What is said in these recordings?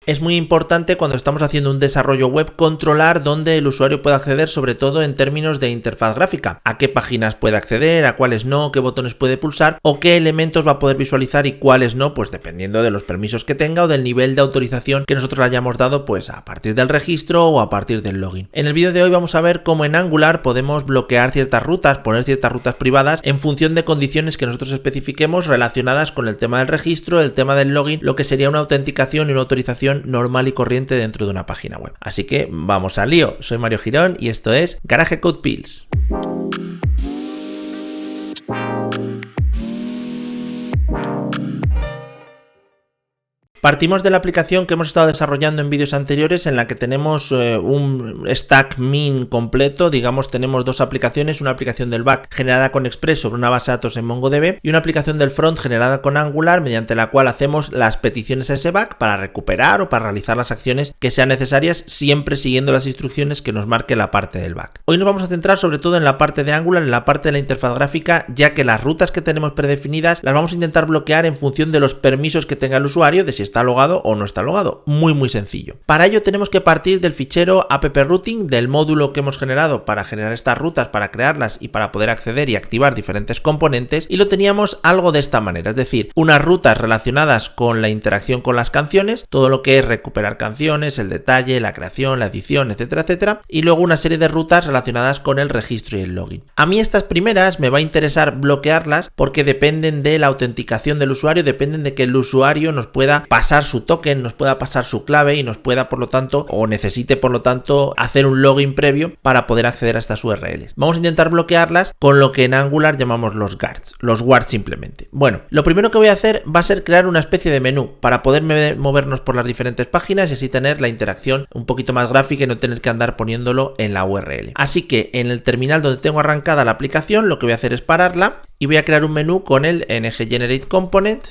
Es muy importante cuando estamos haciendo un desarrollo web controlar dónde el usuario puede acceder, sobre todo en términos de interfaz gráfica, a qué páginas puede acceder, a cuáles no, qué botones puede pulsar o qué elementos va a poder visualizar y cuáles no, pues dependiendo de los permisos que tenga o del nivel de autorización que nosotros le hayamos dado, pues a partir del registro o a partir del login. En el vídeo de hoy vamos a ver cómo en Angular podemos bloquear ciertas rutas, poner ciertas rutas privadas en función de condiciones que nosotros especifiquemos relacionadas con el tema del registro, el tema del login, lo que sería una autenticación y una autorización normal y corriente dentro de una página web. Así que vamos al lío. Soy Mario Girón y esto es Garage Code Pills. Partimos de la aplicación que hemos estado desarrollando en vídeos anteriores en la que tenemos un stack min completo, digamos tenemos dos aplicaciones, una aplicación del back generada con Express sobre una base de datos en MongoDB y una aplicación del front generada con Angular mediante la cual hacemos las peticiones a ese back para recuperar o para realizar las acciones que sean necesarias siempre siguiendo las instrucciones que nos marque la parte del back. Hoy nos vamos a centrar sobre todo en la parte de Angular, en la parte de la interfaz gráfica, ya que las rutas que tenemos predefinidas las vamos a intentar bloquear en función de los permisos que tenga el usuario, de si está logado o no está logado. Muy sencillo. Para ello tenemos que partir del fichero app-routing, del módulo que hemos generado para generar estas rutas, para crearlas y para poder acceder y activar diferentes componentes, y lo teníamos algo de esta manera, es decir, unas rutas relacionadas con la interacción con las canciones, todo lo que es recuperar canciones, el detalle, la creación, la edición, etcétera, y luego una serie de rutas relacionadas con el registro y el login. A mí estas primeras me va a interesar bloquearlas porque dependen de la autenticación del usuario, dependen de que el usuario nos pueda pasar su token, nos pueda pasar su clave y nos pueda por lo tanto o necesite por lo tanto hacer un login previo para poder acceder a estas URLs. Vamos a intentar bloquearlas con lo que en Angular llamamos los guards simplemente. Bueno, lo primero que voy a hacer va a ser crear una especie de menú para poder movernos por las diferentes páginas y así tener la interacción un poquito más gráfica y no tener que andar poniéndolo en la URL. Así que en el terminal donde tengo arrancada la aplicación lo que voy a hacer es pararla y voy a crear un menú con el ngGenerateComponent.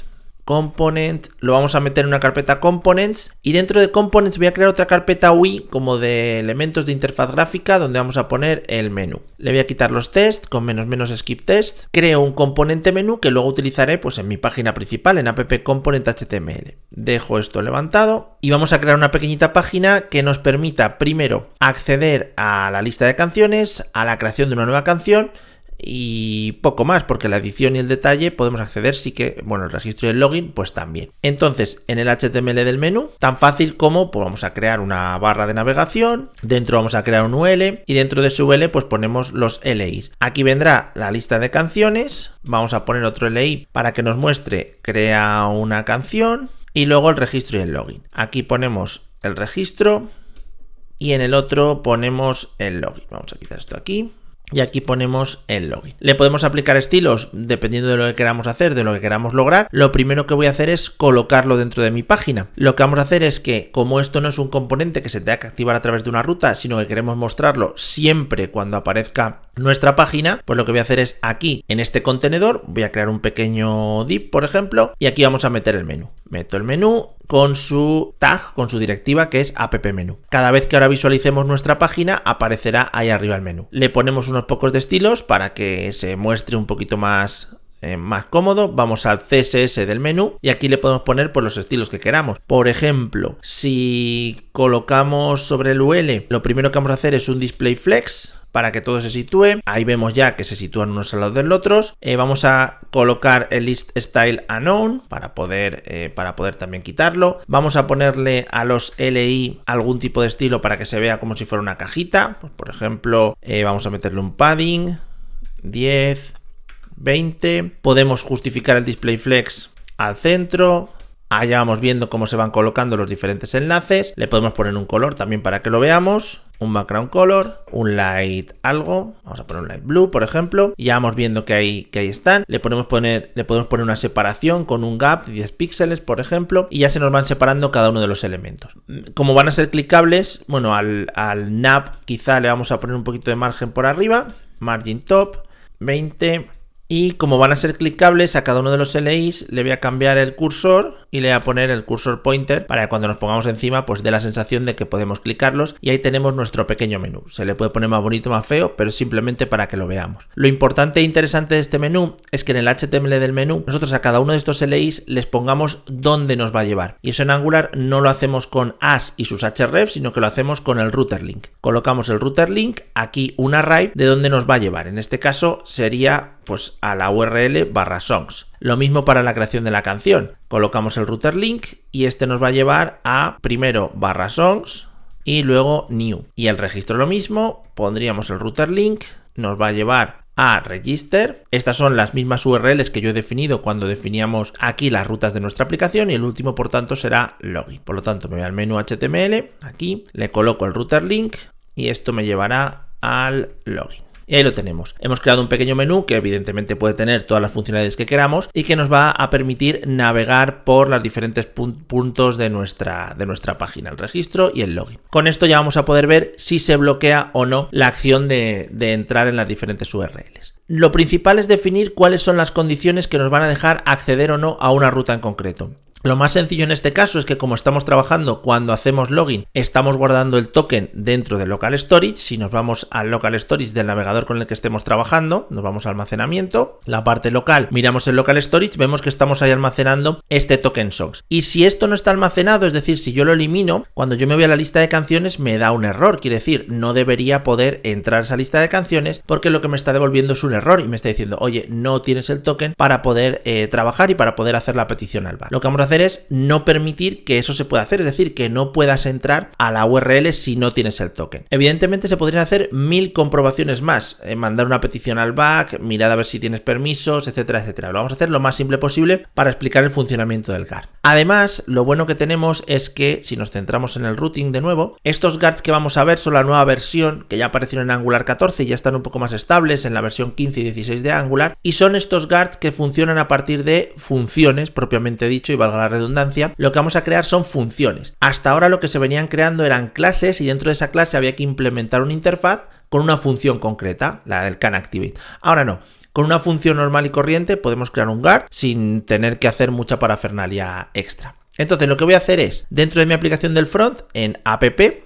Lo vamos a meter en una carpeta Components y dentro de Components voy a crear otra carpeta UI como de elementos de interfaz gráfica donde vamos a poner el menú. Le voy a quitar los tests con -- skip tests. Creo un componente menú que luego utilizaré pues en mi página principal en app-component.html. Dejo esto levantado y vamos a crear una pequeñita página que nos permita primero acceder a la lista de canciones, a la creación de una nueva canción y poco más, porque la edición y el detalle podemos acceder, sí que, bueno, el registro y el login, pues también. Entonces, en el HTML del menú, tan fácil como, pues vamos a crear una barra de navegación, dentro vamos a crear un UL y dentro de ese UL, pues ponemos los LIs. Aquí vendrá la lista de canciones, vamos a poner otro LI para que nos muestre, crea una canción y luego el registro y el login. Aquí ponemos el registro y en el otro ponemos el login. Vamos a quitar esto aquí. Y aquí ponemos el login. Le podemos aplicar estilos dependiendo de lo que queramos hacer, de lo que queramos lograr. Lo primero que voy a hacer es colocarlo dentro de mi página. Lo que vamos a hacer es que, como esto no es un componente que se tenga que activar a través de una ruta, sino que queremos mostrarlo siempre cuando aparezca nuestra página, pues lo que voy a hacer es aquí, en este contenedor, voy a crear un pequeño div, por ejemplo, y aquí vamos a meter el menú. Meto el menú con su tag, con su directiva que es app-menú. Cada vez que ahora visualicemos nuestra página, aparecerá ahí arriba el menú. Le ponemos unos pocos de estilos para que se muestre un poquito más cómodo. Vamos al CSS del menú y aquí le podemos poner pues los estilos que queramos. Por ejemplo, si colocamos sobre el UL, lo primero que vamos a hacer es un display flex para que todo se sitúe. Ahí vemos ya que se sitúan unos al lado del otro. Vamos a colocar el list style unknown para poder también quitarlo. Vamos a ponerle a los LI algún tipo de estilo para que se vea como si fuera una cajita. Pues, por ejemplo, vamos a meterle un padding 10, 20. Podemos justificar el display flex al centro. Allá vamos viendo cómo se van colocando los diferentes enlaces. Le podemos poner un color también para que lo veamos. Un background color, un light algo, vamos a poner un light blue, por ejemplo. Y ya vamos viendo que ahí están. Le podemos poner una separación con un gap de 10 píxeles, por ejemplo. Y ya se nos van separando cada uno de los elementos. Como van a ser clicables, bueno, al nav quizá le vamos a poner un poquito de margen por arriba. Margin top, 20. Y como van a ser clicables a cada uno de los LIs, le voy a cambiar el cursor y le voy a poner el cursor pointer para que cuando nos pongamos encima pues dé la sensación de que podemos clicarlos y ahí tenemos nuestro pequeño menú. Se le puede poner más bonito, más feo, pero simplemente para que lo veamos. Lo importante e interesante de este menú es que en el HTML del menú nosotros a cada uno de estos LIs les pongamos dónde nos va a llevar. Y eso en Angular no lo hacemos con as y sus href, sino que lo hacemos con el router link. Colocamos el router link, aquí un array de dónde nos va a llevar. En este caso sería pues a la URL /songs. Lo mismo para la creación de la canción. Colocamos el router link y este nos va a llevar a primero /songs y luego new. Y el registro lo mismo, pondríamos el router link, nos va a llevar a register. Estas son las mismas URLs que yo he definido cuando definíamos aquí las rutas de nuestra aplicación y el último por tanto será login. Por lo tanto me voy al menú HTML, aquí le coloco el router link y esto me llevará al login. Y ahí lo tenemos. Hemos creado un pequeño menú que evidentemente puede tener todas las funcionalidades que queramos y que nos va a permitir navegar por los diferentes puntos de nuestra página, el registro y el login. Con esto ya vamos a poder ver si se bloquea o no la acción de entrar en las diferentes URLs. Lo principal es definir cuáles son las condiciones que nos van a dejar acceder o no a una ruta en concreto. Lo más sencillo en este caso es que como estamos trabajando cuando hacemos login, estamos guardando el token dentro de local storage. Si nos vamos al local storage del navegador con el que estemos trabajando, nos vamos a almacenamiento, la parte local, miramos el local storage, vemos que estamos ahí almacenando este token songs. Y si esto no está almacenado, es decir, si yo lo elimino, cuando yo me voy a la lista de canciones me da un error. Quiere decir, no debería poder entrar a esa lista de canciones porque lo que me está devolviendo es un error y me está diciendo, oye, no tienes el token para poder trabajar y para poder hacer la petición al back. Lo que vamos a hacer es no permitir que eso se pueda hacer, es decir, que no puedas entrar a la URL si no tienes el token. Evidentemente se podrían hacer 1000 comprobaciones más, mandar una petición al back, mirar a ver si tienes permisos, etcétera, etcétera. Lo vamos a hacer lo más simple posible para explicar el funcionamiento del guard. Además, lo bueno que tenemos es que si nos centramos en el routing de nuevo, estos guards que vamos a ver son la nueva versión que ya aparecieron en Angular 14 y ya están un poco más estables en la versión 15 y 16 de Angular, y son estos guards que funcionan a partir de funciones propiamente dicho, y valga la redundancia. Lo que vamos a crear son funciones. Hasta ahora lo que se venían creando eran clases y dentro de esa clase había que implementar una interfaz con una función concreta, la del canActivate. Ahora no. Con una función normal y corriente podemos crear un guard sin tener que hacer mucha parafernalia extra. Entonces lo que voy a hacer es, dentro de mi aplicación del front, en app,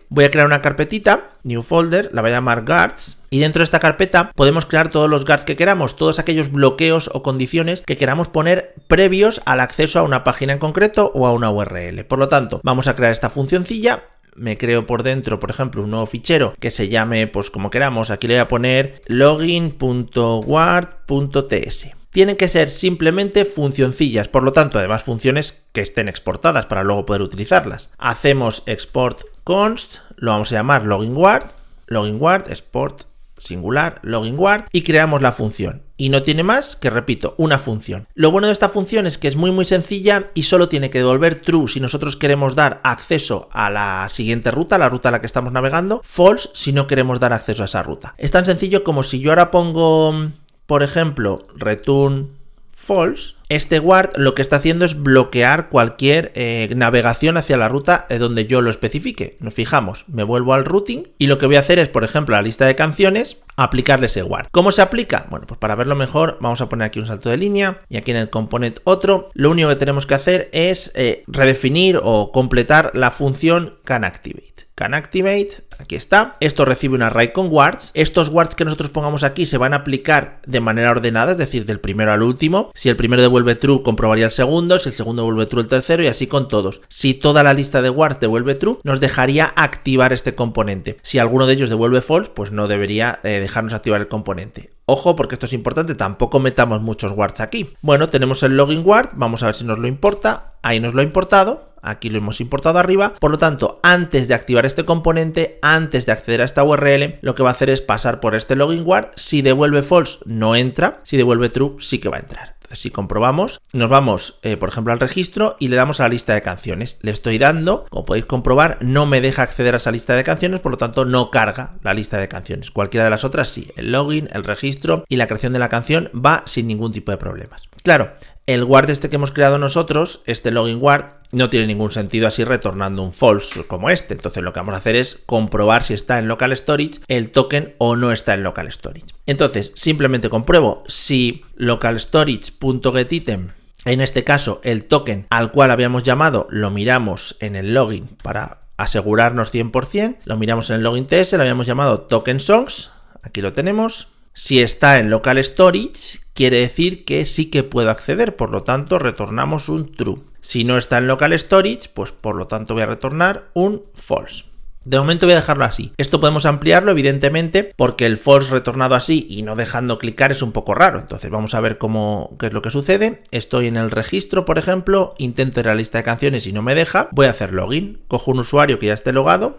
voy a crear una carpetita, new folder, la voy a llamar guards, y dentro de esta carpeta podemos crear todos los guards que queramos, todos aquellos bloqueos o condiciones que queramos poner previos al acceso a una página en concreto o a una URL. Por lo tanto, vamos a crear esta funcioncilla. Me creo por dentro, por ejemplo, un nuevo fichero que se llame, pues como queramos. Aquí le voy a poner login.guard.ts. Tienen que ser simplemente funcioncillas, por lo tanto, además funciones que estén exportadas para luego poder utilizarlas. Hacemos export const, lo vamos a llamar loginguard, export singular, loginguard, y creamos la función. Y no tiene más que, repito, una función. Lo bueno de esta función es que es muy sencilla y solo tiene que devolver true si nosotros queremos dar acceso a la siguiente ruta, la ruta a la que estamos navegando, false si no queremos dar acceso a esa ruta. Es tan sencillo como si yo ahora pongo, por ejemplo, return false, este guard lo que está haciendo es bloquear cualquier navegación hacia la ruta donde yo lo especifique. Nos fijamos, me vuelvo al routing y lo que voy a hacer es, por ejemplo, a la lista de canciones, aplicarle ese guard. ¿Cómo se aplica? Bueno, pues para verlo mejor vamos a poner aquí un salto de línea y aquí en el component otro. Lo único que tenemos que hacer es redefinir o completar la función canActivate. CanActivate, aquí está. Esto recibe un array con guards. Estos guards que nosotros pongamos aquí se van a aplicar de manera ordenada, es decir, del primero al último. Si el primero devuelve true, comprobaría el segundo. Si el segundo devuelve true, el tercero, y así con todos. Si toda la lista de guards devuelve true, nos dejaría activar este componente. Si alguno de ellos devuelve false, pues no debería dejarnos activar el componente. Ojo, porque esto es importante, tampoco metamos muchos guards aquí. Bueno, tenemos el login guard, vamos a ver si nos lo importa. Ahí nos lo ha importado. Aquí lo hemos importado arriba, por lo tanto, antes de activar este componente, antes de acceder a esta URL, lo que va a hacer es pasar por este login guard. Si devuelve false, no entra. Si devuelve true, sí que va a entrar. Entonces, si comprobamos, nos vamos, por ejemplo, al registro y le damos a la lista de canciones. Le estoy dando, como podéis comprobar, no me deja acceder a esa lista de canciones, por lo tanto, no carga la lista de canciones. Cualquiera de las otras sí. El login, el registro y la creación de la canción va sin ningún tipo de problemas. Claro, el guard este que hemos creado nosotros, este login guard, no tiene ningún sentido así retornando un false como este. Entonces lo que vamos a hacer es comprobar si está en local storage el token o no está en local storage. Entonces simplemente compruebo si local storage.getItem En este caso, el token al cual habíamos llamado lo miramos en el login para asegurarnos 100%. Lo miramos en el login TS, lo habíamos llamado token songs. Aquí lo tenemos. Si está en local storage, quiere decir que sí que puedo acceder, por lo tanto retornamos un true. Si no está en local storage, pues por lo tanto voy a retornar un false. De momento voy a dejarlo así. Esto podemos ampliarlo, evidentemente, porque el false retornado así y no dejando clicar es un poco raro. Entonces vamos a ver qué es lo que sucede. Estoy en el registro, por ejemplo, intento ir a la lista de canciones y no me deja. Voy a hacer login. Cojo un usuario que ya esté logado,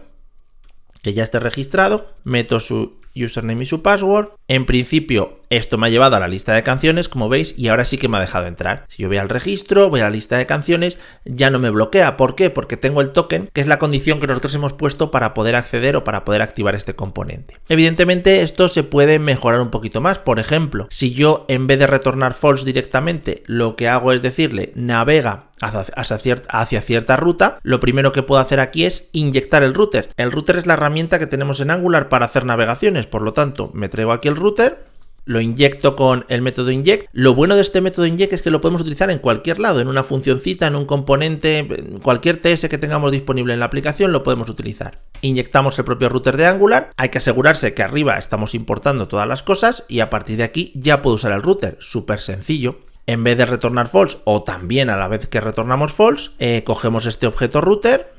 que ya esté registrado, meto su username y su password. En principio esto me ha llevado a la lista de canciones, como veis, y ahora sí que me ha dejado entrar. Si yo voy al registro, voy a la lista de canciones, ya no me bloquea. ¿Por qué? Porque tengo el token, que es la condición que nosotros hemos puesto para poder acceder o para poder activar este componente. Evidentemente esto se puede mejorar un poquito más. Por ejemplo, si yo en vez de retornar false directamente, lo que hago es decirle navega hacia cierta ruta, lo primero que puedo hacer aquí es inyectar el router. El router es la herramienta que tenemos en Angular para hacer navegaciones, por lo tanto me traigo aquí el router, lo inyecto con el método inject. Lo bueno de este método inject es que lo podemos utilizar en cualquier lado, en una funcioncita, en un componente, en cualquier TS que tengamos disponible en la aplicación lo podemos utilizar. Inyectamos el propio router de Angular, hay que asegurarse que arriba estamos importando todas las cosas y a partir de aquí ya puedo usar el router, súper sencillo. En vez de retornar false o también a la vez que retornamos false, cogemos este objeto router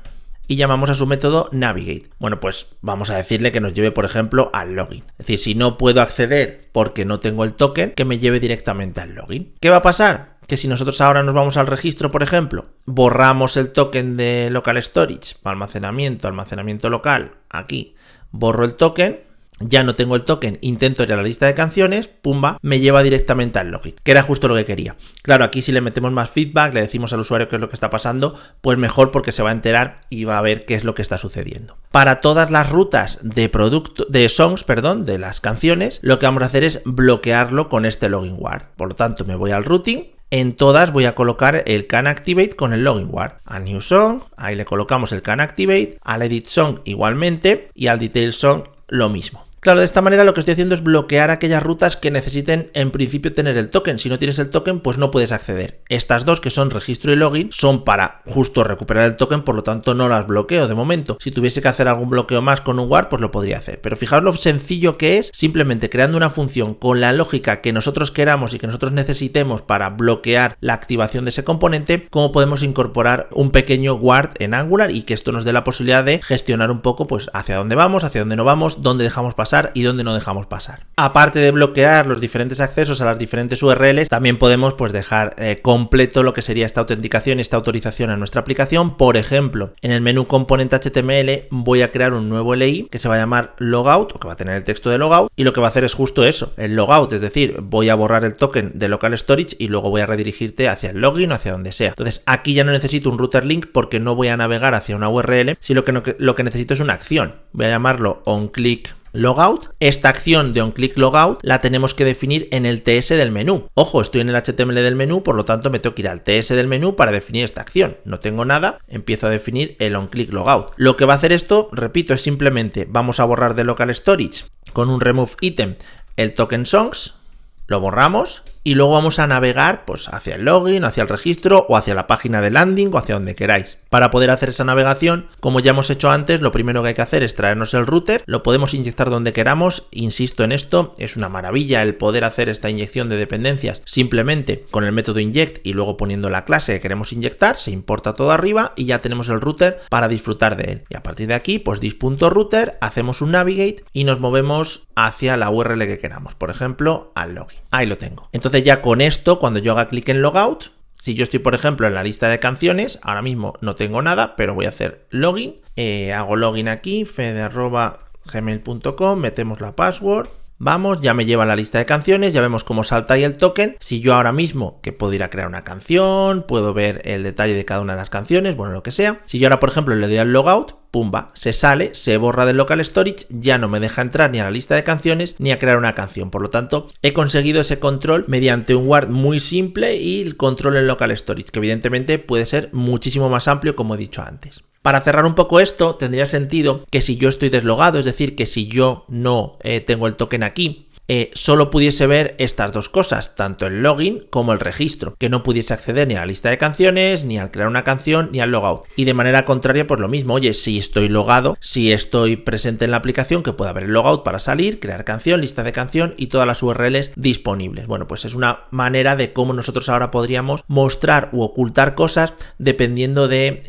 y llamamos a su método navigate. Bueno, pues vamos a decirle que nos lleve, por ejemplo, al login. Es decir, si no puedo acceder porque no tengo el token, que me lleve directamente al login. ¿Qué va a pasar? Que si nosotros ahora nos vamos al registro, por ejemplo, borramos el token de local storage, almacenamiento local, aquí, borro el token. Ya no tengo el token, intento ir a la lista de canciones, pumba, me lleva directamente al login, que era justo lo que quería. Claro, aquí si le metemos más feedback, le decimos al usuario qué es lo que está pasando, pues mejor porque se va a enterar y va a ver qué es lo que está sucediendo. Para todas las rutas de las canciones, lo que vamos a hacer es bloquearlo con este login ward. Por lo tanto, me voy al routing. En todas voy a colocar el can activate con el login ward. A new song, ahí le colocamos el can activate, al edit song igualmente y al detail song lo mismo. Claro, de esta manera lo que estoy haciendo es bloquear aquellas rutas que necesiten en principio tener el token. Si no tienes el token, pues no puedes acceder. Estas dos, que son registro y login, son para justo recuperar el token, por lo tanto no las bloqueo de momento. Si tuviese que hacer algún bloqueo más con un ward, pues lo podría hacer. Pero fijaos lo sencillo que es, simplemente creando una función con la lógica que nosotros queramos y que nosotros necesitemos para bloquear la activación de ese componente, cómo podemos incorporar un pequeño ward en Angular y que esto nos dé la posibilidad de gestionar un poco pues hacia dónde vamos, hacia dónde no vamos, dónde dejamos pasar y dónde no dejamos pasar. Aparte de bloquear los diferentes accesos a las diferentes URLs, también podemos pues dejar completo lo que sería esta autenticación y esta autorización a nuestra aplicación. Por ejemplo, en el menú componente HTML voy a crear un nuevo LI que se va a llamar logout, o que va a tener el texto de logout, y lo que va a hacer es justo eso, el logout, es decir, voy a borrar el token de local storage y luego voy a redirigirte hacia el login o hacia donde sea. Entonces aquí ya no necesito un router link porque no voy a navegar hacia una URL, sino que lo que necesito es una acción. Voy a llamarlo onClick logout. Esta acción de onClick logout la tenemos que definir en el TS del menú. Ojo, estoy en el HTML del menú, por lo tanto me tengo que ir al TS del menú para definir esta acción. No tengo nada, empiezo a definir el onClick logout. Lo que va a hacer esto, repito, es simplemente vamos a borrar de local storage con un remove item el token songs, lo borramos y luego vamos a navegar pues hacia el login, hacia el registro o hacia la página de landing o hacia donde queráis. Para poder hacer esa navegación, como ya hemos hecho antes, lo primero que hay que hacer es traernos el router, lo podemos inyectar donde queramos, insisto en esto, es una maravilla el poder hacer esta inyección de dependencias simplemente con el método inject y luego poniendo la clase que queremos inyectar, se importa todo arriba y ya tenemos el router para disfrutar de él. Y a partir de aquí, pues dis.router, hacemos un navigate y nos movemos hacia la URL que queramos, por ejemplo, al login. Ahí lo tengo. Entonces ya con esto, cuando yo haga clic en logout, si yo estoy por ejemplo en la lista de canciones, ahora mismo no tengo nada, pero voy a hacer login, hago login aquí, fede@gmail.com, metemos la password, vamos, ya me lleva a la lista de canciones, ya vemos cómo salta ahí el token. Si yo ahora mismo, que puedo ir a crear una canción, puedo ver el detalle de cada una de las canciones, bueno, lo que sea. Si yo ahora, por ejemplo, le doy al logout, pumba, se sale, se borra del local storage, ya no me deja entrar ni a la lista de canciones ni a crear una canción. Por lo tanto, he conseguido ese control mediante un ward muy simple y el control en local storage, que evidentemente puede ser muchísimo más amplio, como he dicho antes. Para cerrar un poco esto, tendría sentido que si yo estoy deslogado, es decir, que si yo no tengo el token aquí, solo pudiese ver estas dos cosas, tanto el login como el registro, que no pudiese acceder ni a la lista de canciones, ni al crear una canción, ni al logout. Y de manera contraria, pues lo mismo, oye, si estoy logado, si estoy presente en la aplicación, que pueda haber el logout para salir, crear canción, lista de canción y todas las URLs disponibles. Bueno, pues es una manera de cómo nosotros ahora podríamos mostrar u ocultar cosas dependiendo de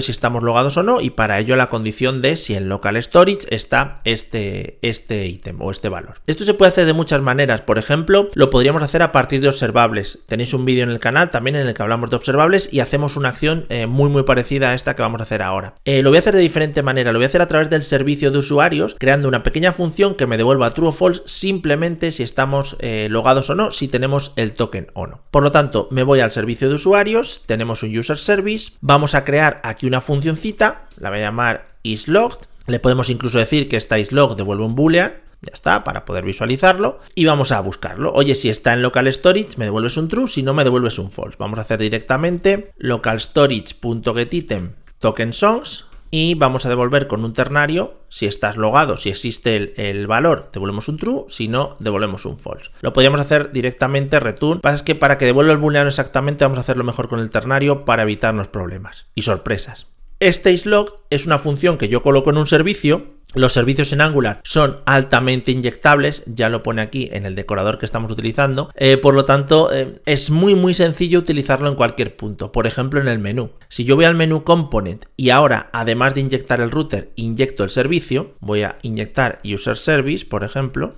si estamos logados o no, y para ello la condición de si en local storage está este ítem o este valor. Esto se puede hacer de muchas maneras. Por ejemplo, lo podríamos hacer a partir de observables. Tenéis un vídeo en el canal también en el que hablamos de observables y hacemos una acción muy parecida a esta que vamos a hacer ahora. Lo voy a hacer de diferente manera. Lo voy a hacer a través del servicio de usuarios, creando una pequeña función que me devuelva true o false simplemente si estamos logados o no, si tenemos el token o no. Por lo tanto, me voy al servicio de usuarios, tenemos un user service, vamos a crear aquí una funcioncita, la voy a llamar isLogged, le podemos incluso decir que esta isLog devuelve un boolean. Ya está, para poder visualizarlo. Y vamos a buscarlo. Oye, si está en local storage, me devuelves un true, si no, me devuelves un false. Vamos a hacer directamente local storage.getItem token songs y vamos a devolver con un ternario. Si estás logado, si existe el valor, devolvemos un true, si no, devolvemos un false. Lo podríamos hacer directamente return. Lo que pasa es que para que devuelva el booleano exactamente, vamos a hacerlo mejor con el ternario para evitarnos problemas y sorpresas. Este isLog es una función que yo coloco en un servicio. Los servicios en Angular son altamente inyectables, ya lo pone aquí en el decorador que estamos utilizando, por lo tanto es muy sencillo utilizarlo en cualquier punto, por ejemplo en el menú. Si yo voy al menú Component y ahora además de inyectar el router, inyecto el servicio, voy a inyectar User Service, por ejemplo,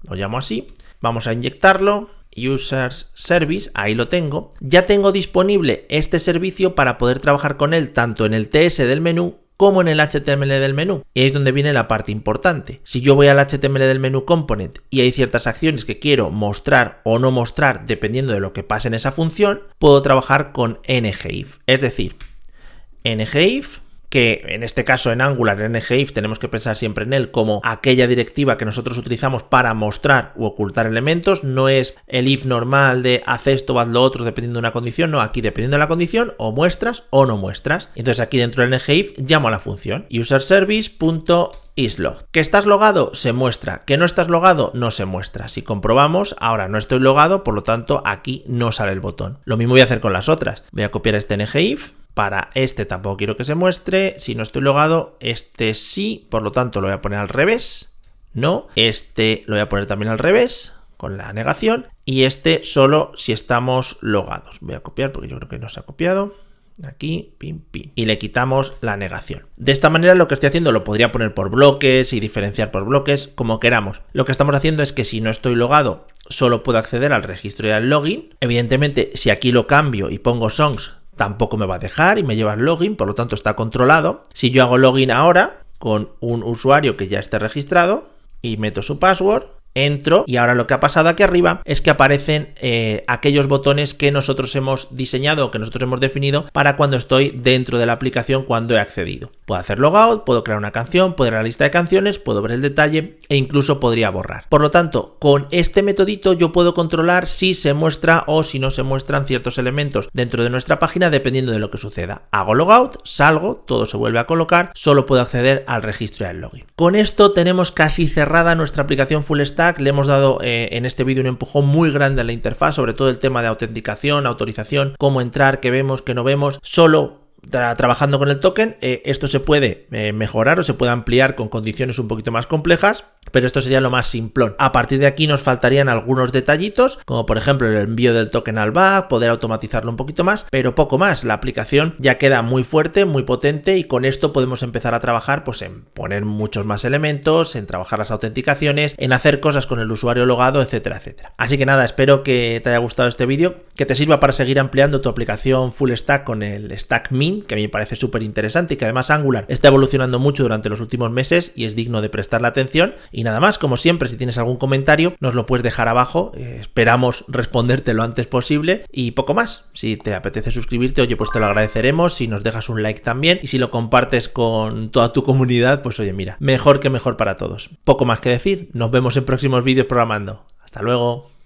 lo llamo así, vamos a inyectarlo, Users Service, ahí lo tengo, ya tengo disponible este servicio para poder trabajar con él tanto en el TS del menú como en el HTML del menú. Y ahí es donde viene la parte importante. Si yo voy al HTML del menú Component y hay ciertas acciones que quiero mostrar o no mostrar dependiendo de lo que pase en esa función, puedo trabajar con ngIf. Es decir, ngIf, que en este caso en Angular, en ngIf, tenemos que pensar siempre en él como aquella directiva que nosotros utilizamos para mostrar u ocultar elementos. No es el if normal de haz esto o haz lo otro dependiendo de una condición. No, aquí dependiendo de la condición o muestras o no muestras. Entonces aquí dentro del ngIf llamo a la función userservice.isLog. Que estás logado se muestra, que no estás logado no se muestra. Si comprobamos, ahora no estoy logado, por lo tanto aquí no sale el botón. Lo mismo voy a hacer con las otras. Voy a copiar este ngIf. Para este tampoco quiero que se muestre. Si no estoy logado, este sí. Por lo tanto, lo voy a poner al revés. No. Este lo voy a poner también al revés, con la negación. Y este solo si estamos logados. Voy a copiar porque yo creo que no se ha copiado. Aquí, pim. Y le quitamos la negación. De esta manera lo que estoy haciendo lo podría poner por bloques y diferenciar por bloques, como queramos. Lo que estamos haciendo es que si no estoy logado, solo puedo acceder al registro y al login. Evidentemente, si aquí lo cambio y pongo songs, tampoco me va a dejar y me lleva al login, por lo tanto está controlado. Si yo hago login ahora con un usuario que ya esté registrado y meto su password, entro y ahora lo que ha pasado aquí arriba es que aparecen aquellos botones que nosotros hemos diseñado o que nosotros hemos definido para cuando estoy dentro de la aplicación cuando he accedido. Puedo hacer logout, puedo crear una canción, puedo ir a la lista de canciones, puedo ver el detalle e incluso podría borrar. Por lo tanto, con este metodito yo puedo controlar si se muestra o si no se muestran ciertos elementos dentro de nuestra página dependiendo de lo que suceda. Hago logout, salgo, todo se vuelve a colocar, solo puedo acceder al registro y al login. Con esto tenemos casi cerrada nuestra aplicación full stack. Le hemos dado en este vídeo un empujón muy grande a la interfaz, sobre todo el tema de autenticación, autorización, cómo entrar, qué vemos, qué no vemos, solo trabajando con el token. Esto se puede mejorar o se puede ampliar con condiciones un poquito más complejas, pero esto sería lo más simplón. A partir de aquí nos faltarían algunos detallitos, como por ejemplo el envío del token al back, poder automatizarlo un poquito más, pero poco más. La aplicación ya queda muy fuerte, muy potente, y con esto podemos empezar a trabajar pues en poner muchos más elementos, en trabajar las autenticaciones, en hacer cosas con el usuario logado, etcétera, etcétera. Así que nada, espero que te haya gustado este vídeo, que te sirva para seguir ampliando tu aplicación full stack con el Stack Min, que a mí me parece súper interesante y que además Angular está evolucionando mucho durante los últimos meses y es digno de prestarle atención. Y nada más, como siempre, si tienes algún comentario nos lo puedes dejar abajo, esperamos responderte lo antes posible, y poco más. Si te apetece suscribirte, oye, pues te lo agradeceremos. Si nos dejas un like también, y si lo compartes con toda tu comunidad, pues oye, mira, mejor que mejor para todos. Poco más que decir, nos vemos en próximos vídeos programando. Hasta luego.